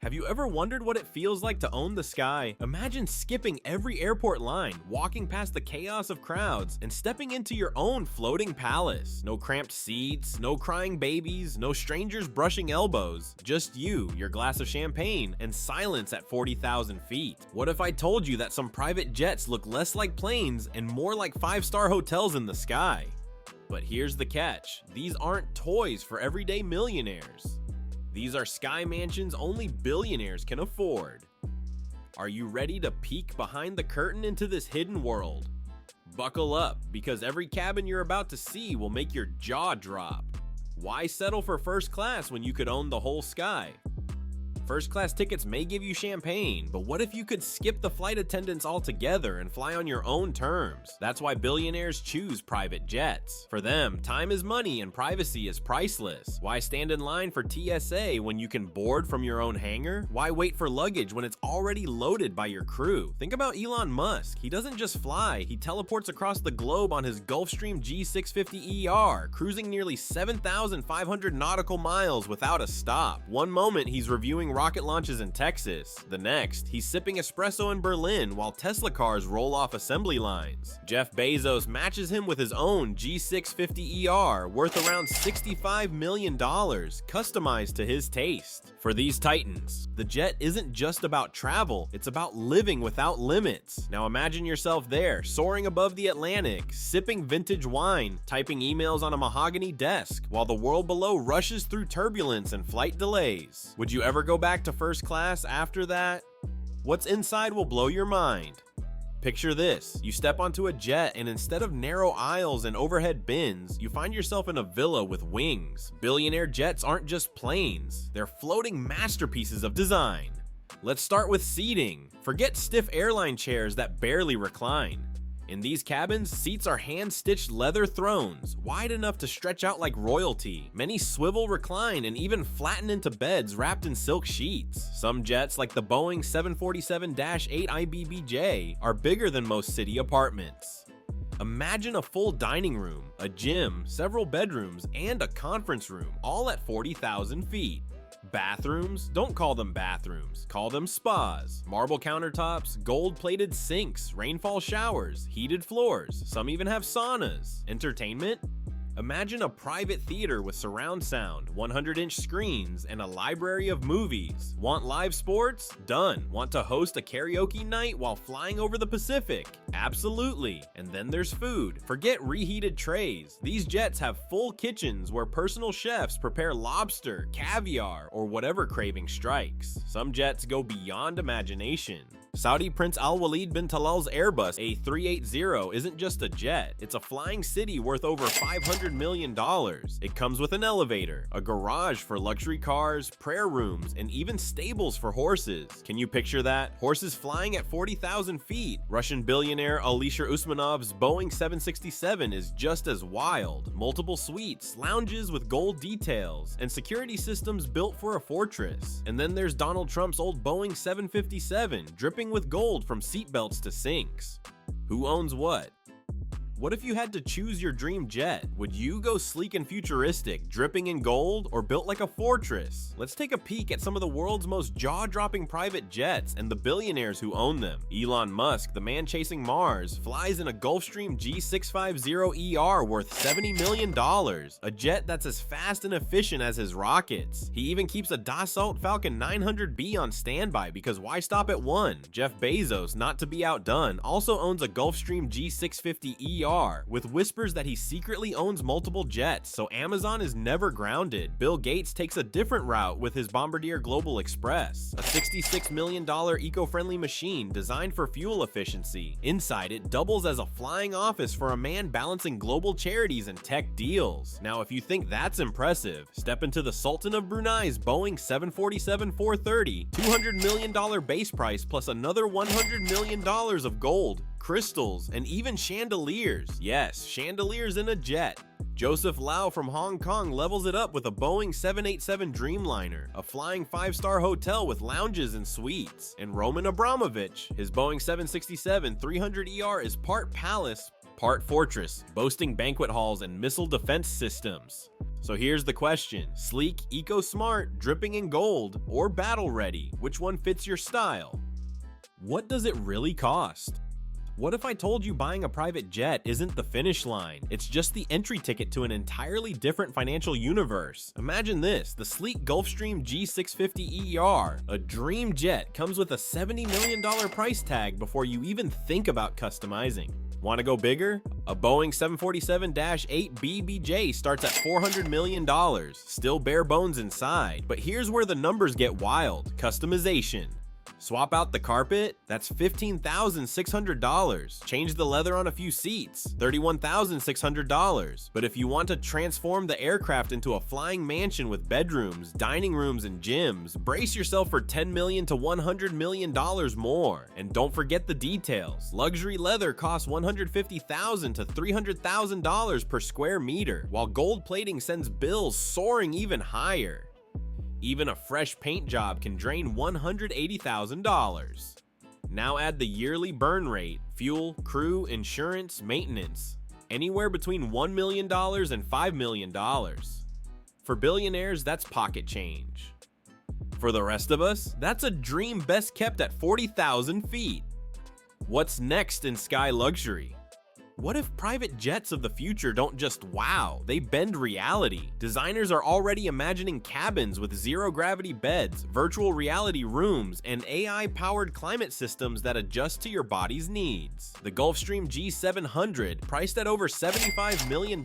Have you ever wondered what it feels like to own the sky? Imagine skipping every airport line, walking past the chaos of crowds, and stepping into your own floating palace. No cramped seats, no crying babies, no strangers brushing elbows. Just you, your glass of champagne, and silence at 40,000 feet. What if I told you that some private jets look less like planes and more like five-star hotels in the sky? But here's the catch. These aren't toys for everyday millionaires. These are sky mansions only billionaires can afford. Are you ready to peek behind the curtain into this hidden world? Buckle up, because every cabin you're about to see will make your jaw drop. Why settle for first class when you could own the whole sky? First class tickets may give you champagne, but what if you could skip the flight attendants altogether and fly on your own terms? That's why billionaires choose private jets. For them, time is money and privacy is priceless. Why stand in line for TSA when you can board from your own hangar? Why wait for luggage when it's already loaded by your crew? Think about Elon Musk. He doesn't just fly, he teleports across the globe on his Gulfstream G650ER, cruising nearly 7,500 nautical miles without a stop. One moment he's reviewing rocket launches in Texas. The next, he's sipping espresso in Berlin while Tesla cars roll off assembly lines. Jeff Bezos matches him with his own G650ER worth around $65 million, customized to his taste. For these titans, the jet isn't just about travel, it's about living without limits. Now imagine yourself there, soaring above the Atlantic, sipping vintage wine, typing emails on a mahogany desk, while the world below rushes through turbulence and flight delays. Would you ever go back to first class after that? What's inside will blow your mind. Picture this, you step onto a jet and instead of narrow aisles and overhead bins, you find yourself in a villa with wings. Billionaire jets aren't just planes, they're floating masterpieces of design. Let's start with seating. Forget stiff airline chairs that barely recline. In these cabins, seats are hand-stitched leather thrones, wide enough to stretch out like royalty. Many swivel, recline, and even flatten into beds wrapped in silk sheets. Some jets, like the Boeing 747-8 IBBJ, are bigger than most city apartments. Imagine a full dining room, a gym, several bedrooms, and a conference room, all at 40,000 feet. Bathrooms? Don't call them bathrooms, call them spas. Marble countertops, gold-plated sinks, rainfall showers, heated floors, some even have saunas. Entertainment? Imagine a private theater with surround sound, 100-inch screens, and a library of movies. Want live sports? Done. Want to host a karaoke night while flying over the Pacific? Absolutely. And then there's food. Forget reheated trays. These jets have full kitchens where personal chefs prepare lobster, caviar, or whatever craving strikes. Some jets go beyond imagination. Saudi Prince Al-Walid bin Talal's Airbus A380 isn't just a jet, it's a flying city worth over $500 million. It comes with an elevator, a garage for luxury cars, prayer rooms, and even stables for horses. Can you picture that? Horses flying at 40,000 feet. Russian billionaire Alisher Usmanov's Boeing 767 is just as wild. Multiple suites, lounges with gold details, and security systems built for a fortress. And then there's Donald Trump's old Boeing 757, dripping with gold from seatbelts to sinks. Who owns what? What if you had to choose your dream jet? Would you go sleek and futuristic, dripping in gold, or built like a fortress? Let's take a peek at some of the world's most jaw-dropping private jets and the billionaires who own them. Elon Musk, the man chasing Mars, flies in a Gulfstream G650ER worth $70 million, a jet that's as fast and efficient as his rockets. He even keeps a Dassault Falcon 900B on standby because why stop at one? Jeff Bezos, not to be outdone, also owns a Gulfstream G650ER, with whispers that he secretly owns multiple jets, so Amazon is never grounded. Bill Gates takes a different route with his Bombardier Global Express, a $66 million eco-friendly machine designed for fuel efficiency. Inside, it doubles as a flying office for a man balancing global charities and tech deals. Now, if you think that's impressive, step into the Sultan of Brunei's Boeing 747-430, $200 million base price plus another $100 million of gold, crystals, and even chandeliers. Yes, chandeliers in a jet. Joseph Lau from Hong Kong levels it up with a Boeing 787 Dreamliner, a flying 5-star hotel with lounges and suites. And Roman Abramovich, his Boeing 767-300ER is part palace, part fortress, boasting banquet halls and missile defense systems. So here's the question: sleek, eco-smart, dripping in gold, or battle-ready? Which one fits your style? What does it really cost? What if I told you buying a private jet isn't the finish line? It's just the entry ticket to an entirely different financial universe. Imagine this: the sleek Gulfstream G650ER, a dream jet, comes with a $70 million price tag before you even think about customizing. Want to go bigger? A Boeing 747-8 BBJ starts at $400 million, still bare bones inside. But here's where the numbers get wild: customization. Swap out the carpet? That's $15,600. Change the leather on a few seats? $31,600. But if you want to transform the aircraft into a flying mansion with bedrooms, dining rooms, and gyms, brace yourself for $10 million to $100 million more. And don't forget the details. Luxury leather costs $150,000 to $300,000 per square meter, while gold plating sends bills soaring even higher. Even a fresh paint job can drain $180,000. Now add the yearly burn rate, fuel, crew, insurance, maintenance. Anywhere between $1 million and $5 million. For billionaires, that's pocket change. For the rest of us, that's a dream best kept at 40,000 feet. What's next in sky luxury? What if private jets of the future don't just wow, they bend reality? Designers are already imagining cabins with zero-gravity beds, virtual reality rooms, and AI-powered climate systems that adjust to your body's needs. The Gulfstream G700, priced at over $75 million,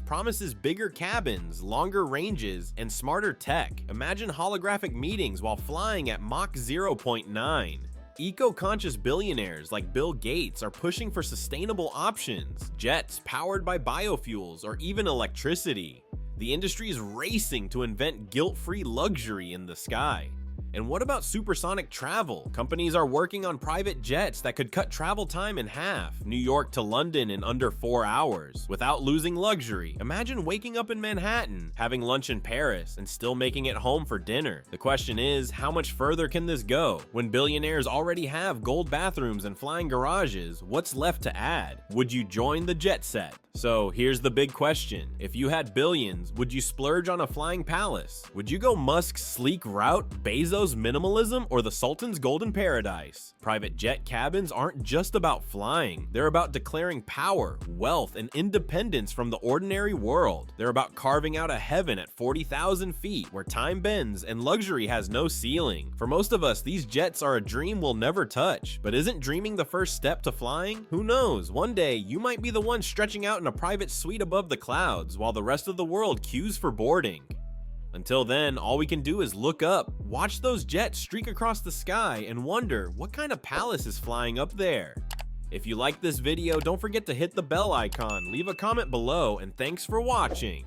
promises bigger cabins, longer ranges, and smarter tech. Imagine holographic meetings while flying at Mach 0.9. Eco-conscious billionaires like Bill Gates are pushing for sustainable options, jets powered by biofuels or even electricity. The industry is racing to invent guilt-free luxury in the sky. And what about supersonic travel? Companies are working on private jets that could cut travel time in half, New York to London in under 4 hours, without losing luxury. Imagine waking up in Manhattan, having lunch in Paris, and still making it home for dinner. The question is, how much further can this go? When billionaires already have gold bathrooms and flying garages, what's left to add? Would you join the jet set? So here's the big question: if you had billions, would you splurge on a flying palace? Would you go Musk's sleek route, Bezos' minimalism, or the Sultan's golden paradise? Private jet cabins aren't just about flying. They're about declaring power, wealth, and independence from the ordinary world. They're about carving out a heaven at 40,000 feet where time bends and luxury has no ceiling. For most of us, these jets are a dream we'll never touch. But isn't dreaming the first step to flying? Who knows? One day, you might be the one stretching out in a private suite above the clouds while the rest of the world queues for boarding. Until then, all we can do is look up, watch those jets streak across the sky, and wonder what kind of palace is flying up there. If you liked this video, don't forget to hit the bell icon, leave a comment below, and thanks for watching.